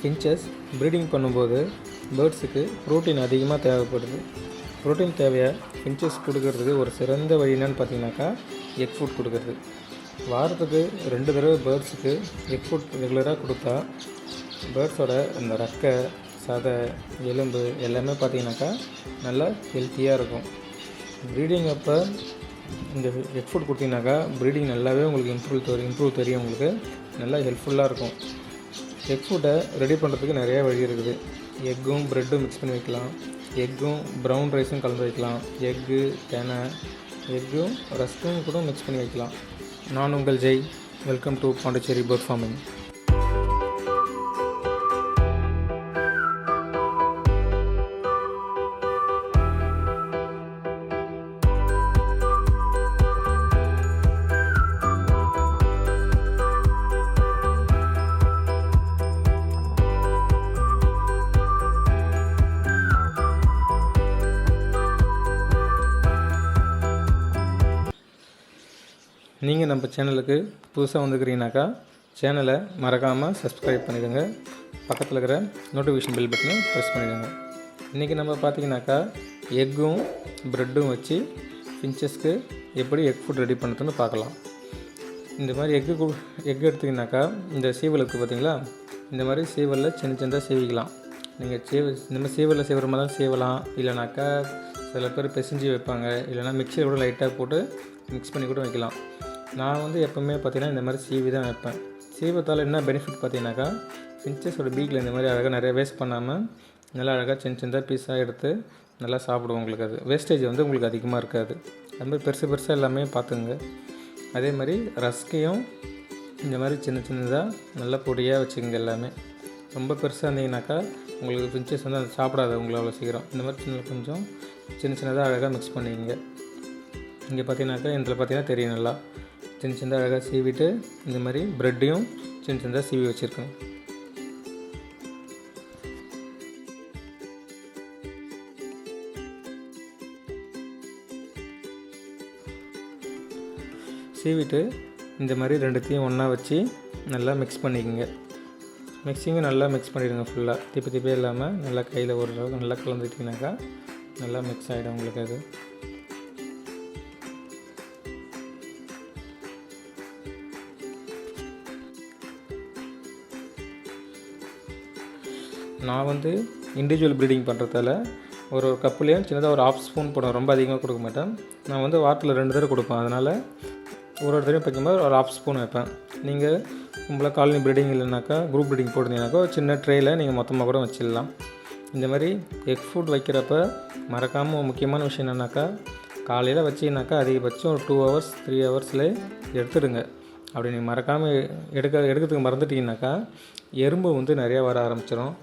Finches breeding பண்ணும்போது பேர்ட்ஸுக்கு protein அதிகமாக தேவைப்படுது. ப்ரோட்டீன் தேவையை ஃபின்ச்சஸ் கொடுக்கறதுக்கு ஒரு சிறந்த வழி என்னன்னு பார்த்தீங்கன்னாக்கா எக் ஃபுட் கொடுக்குறது. வாரத்துக்கு 2 தடவை பேர்ட்ஸுக்கு எக் ஃபுட் ரெகுலராக கொடுத்தா பேர்ட்ஸோட இந்த ரெக்கை, சதை, எலும்பு எல்லாமே பார்த்திங்கனாக்கா நல்லா ஹெல்த்தியாக இருக்கும். ப்ரீடிங் அப்போ இந்த எக் ஃபுட் கொடுத்தீங்கன்னாக்கா ப்ரீடிங் நல்லாவே உங்களுக்கு இம்ப்ரூவ் தெரியும். உங்களுக்கு நல்லா ஹெல்ப்ஃபுல்லாக இருக்கும். எக் ஃபுட்டை ரெடி பண்ணுறதுக்கு நிறையா வழி இருக்குது. எக்கும் ப்ரெட்டும் மிக்ஸ் பண்ணி வைக்கலாம். எக்கும் ப்ரௌன் ரைஸும் கலந்து வைக்கலாம். எக்கு, தெனை, எக்கும் ரஸ்க்கும் கூட மிக்ஸ் பண்ணி வைக்கலாம். நான் உங்கள் Jai. Welcome to Pondicherry bird farming. நீங்கள் நம்ம சேனலுக்கு புதுசாக வந்துக்கிறீங்கனாக்கா சேனலை மறக்காமல் சப்ஸ்கிரைப் பண்ணிடுங்க. பக்கத்தில் இருக்கிற நோட்டிஃபிகேஷன் பெல் பட்டனை ப்ரெஸ் பண்ணிடுங்க. இன்றைக்கி நம்ம பார்த்திங்கனாக்கா எக்கும் ப்ரெட்டும் வச்சு ஃபின்ச்சஸ்க்கு எப்படி எக் ஃபுட் ரெடி பண்ணுறதுன்னு பார்க்கலாம். இந்த மாதிரி எக்கு எடுத்திங்கனாக்கா இந்த சீவல் இருக்குது பார்த்திங்களா, இந்த மாதிரி சீவலில் சின்னதாக சீவிக்கலாம். நீங்கள் இந்த மாதிரி சீவலில் சீவுற மாதிரி தான் சீவலாம். இல்லைனாக்கா சில பேர் பிசைஞ்சு வைப்பாங்க. இல்லைனா மிக்சியில் கூட லைட்டாக போட்டு மிக்ஸ் பண்ணி கூட வைக்கலாம். நான் எப்போவுமே பார்த்திங்கன்னா இந்த மாதிரி சீவி தான் வைப்பேன். சீவத்தால் என்ன பெனிஃபிட் பார்த்தீங்கன்னாக்கா ஃபின்ச்சஸோட பீக்கில் இந்த மாதிரி அழகாக நிறைய வேஸ்ட் பண்ணாமல் நல்லா அழகாக சின்னதாக பீஸாக எடுத்து நல்லா சாப்பிடுவோம். உங்களுக்கு அது வேஸ்டேஜ் உங்களுக்கு அதிகமாக இருக்காது. அது மாதிரி பெருசாக எல்லாமே பார்த்துங்க. அதே மாதிரி ரஸ்கையும் இந்த மாதிரி சின்னதாக நல்லா பொடியாக வச்சுக்கோங்க. எல்லாமே ரொம்ப பெருசாக இருந்தீங்கன்னாக்கா உங்களுக்கு ஃபின்ச்சஸ் அது சாப்பிடாது உங்களை அவ்வளோ சீக்கிரம். இந்த மாதிரி கொஞ்சம் சின்னதாக அழகாக மிக்ஸ் பண்ணிக்கங்க. இங்கே பார்த்தீங்கன்னாக்கா இதில் பார்த்தீங்கன்னா தெரியும் நல்லா சின்னதாக அழகாக சீவிட்டு இந்த மாதிரி ப்ரெட்டையும் சின்னதாக சீவி வச்சுருக்கேன். சீவிட்டு இந்த மாதிரி ரெண்டுத்தையும் ஒன்றா வச்சு நல்லா மிக்ஸ் பண்ணிக்கோங்க. மிக்ஸிங்கும் நல்லா மிக்ஸ் பண்ணிவிடுங்க. ஃபுல்லாக திப்பே இல்லாமல் நல்லா கையில் ஒரு அளவுக்கு நல்லா கலந்துட்டிங்கனாக்கா நல்லா மிக்ஸ் ஆகிடும் உங்களுக்கு. அது நான் இண்டிவிஜுவல் ப்ரீடிங் பண்ணுறதால ஒரு கப்புலேயும் சின்னதாக ஒரு 1/2 ஸ்பூன் போடுவேன். ரொம்ப அதிகமாக கொடுக்க மாட்டேன். நான் வாரத்தில் 2 தடவை கொடுப்பேன். அதனால் ஒரு தடவை வைக்கும்போது ஒரு 1/2 ஸ்பூன் வைப்பேன். நீங்கள் உங்களை காலனி ப்ரீடிங் இல்லைனாக்கா குரூப் ப்ரீடிங் போட்டிருந்தீங்கனாக்கா ஒரு சின்ன ட்ரேயில் நீங்கள் மொத்தமாக கூட வச்சிடலாம். இந்த மாதிரி எக் ஃபுட் வைக்கிறப்ப மறக்காமல் முக்கியமான விஷயம் என்னென்னாக்கா காலையில் வச்சிங்கனாக்கா அதிகபட்சம் ஒரு 2 hours 3 hours எடுத்துடுங்க. அப்படி நீங்கள் மறக்காமல் எடுக்கிறதுக்கு மறந்துட்டிங்கனாக்கா எறும்பு நிறையா வர ஆரம்பிச்சிடும்.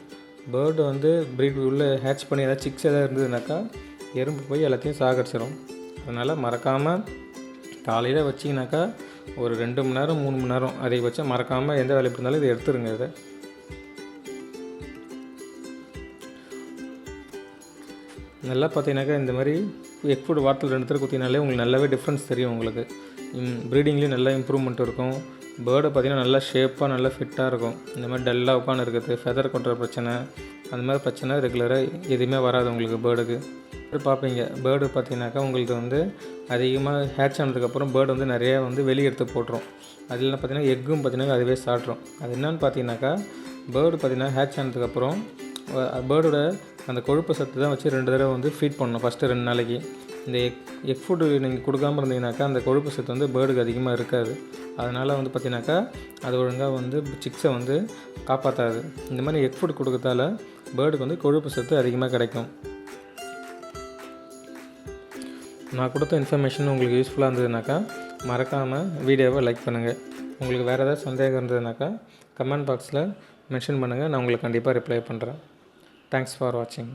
பேர்டு ப்ரீட் உள்ளே ஹேட்ச் பண்ணி ஏதாவது சிக்ஸ் எதாவது இருந்ததுனாக்கா எறும்பு போய் எல்லாத்தையும் சாகடிச்சிடும். அதனால் மறக்காமல் காலையில் வச்சிங்கனாக்கா ஒரு 2 மணி நேரம் 3 மணி நேரம் அதிகபட்சம் மறக்காமல் எந்த வேலை இருந்தாலும் இதை எடுத்துருங்க. இதை நல்லா பார்த்தீங்கன்னாக்கா இந்த மாதிரி எக் ஃபுட் வாரத்தில் 2 தடவை குத்தினாலே உங்களுக்கு நல்லாவே டிஃப்ரென்ஸ் தெரியும். உங்களுக்கு ப்ரீடிங்லேயும் நல்லா இம்ப்ரூவ்மெண்ட் இருக்கும். பேர்டை பார்த்திங்கன்னா நல்லா ஷேப்பாக நல்லா ஃபிட்டாக இருக்கும். இந்த மாதிரி டல்லாக உட்காந்து இருக்கிறது, ஃபெதர் கொட்டுற பிரச்சனை, அந்த மாதிரி பிரச்சனை ரெகுலராக எதுவுமே வராது உங்களுக்கு. பேர்டுக்கு பார்ப்பீங்க பேர்டு பார்த்திங்கனாக்கா உங்களுக்கு அதிகமாக ஹேட்ச் ஆனதுக்கப்புறம் பேர்டு நிறையா வெளியே எடுத்து போட்டுரும். அதில் பார்த்திங்கன்னா எக்கும் பார்த்திங்கன்னா அதுவே சாப்பிட்ரும். அது என்னென்னு பார்த்தீங்கன்னாக்கா பேர்டு பார்த்திங்கன்னா ஹேட்ச் ஆனதுக்கப்புறம் பேர்டோட அந்த கொழுப்பு சத்து தான் வச்சு 2 தடவை ஃபீட் பண்ணணும். ஃபஸ்ட்டு 2 நாளைக்கு இந்த எக் ஃபுட்டு நீங்கள் கொடுக்காமல் இருந்தீங்கனாக்கா அந்த கொழுப்பு சத்து பேர்டுக்கு அதிகமாக இருக்காது. அதனால் பார்த்தீங்கன்னாக்கா அது ஒழுங்காக சிக்ஸை காப்பாற்றாது. இந்த மாதிரி எக் ஃபுட் கொடுக்கறதால பேர்டுக்கு கொழுப்பு சத்து அதிகமாக கிடைக்கும். நான் கொடுத்த இன்ஃபர்மேஷன் உங்களுக்கு யூஸ்ஃபுல்லாக இருந்ததுனாக்கா மறக்காமல் வீடியோவை லைக் பண்ணுங்கள். உங்களுக்கு வேறு ஏதாவது சந்தேகம் இருந்ததுனாக்கா கமெண்ட் பாக்ஸில் மென்ஷன் பண்ணுங்கள். நான் உங்களுக்கு கண்டிப்பாக ரிப்ளை பண்ணுறேன். தேங்க்ஸ் ஃபார் வாட்சிங்.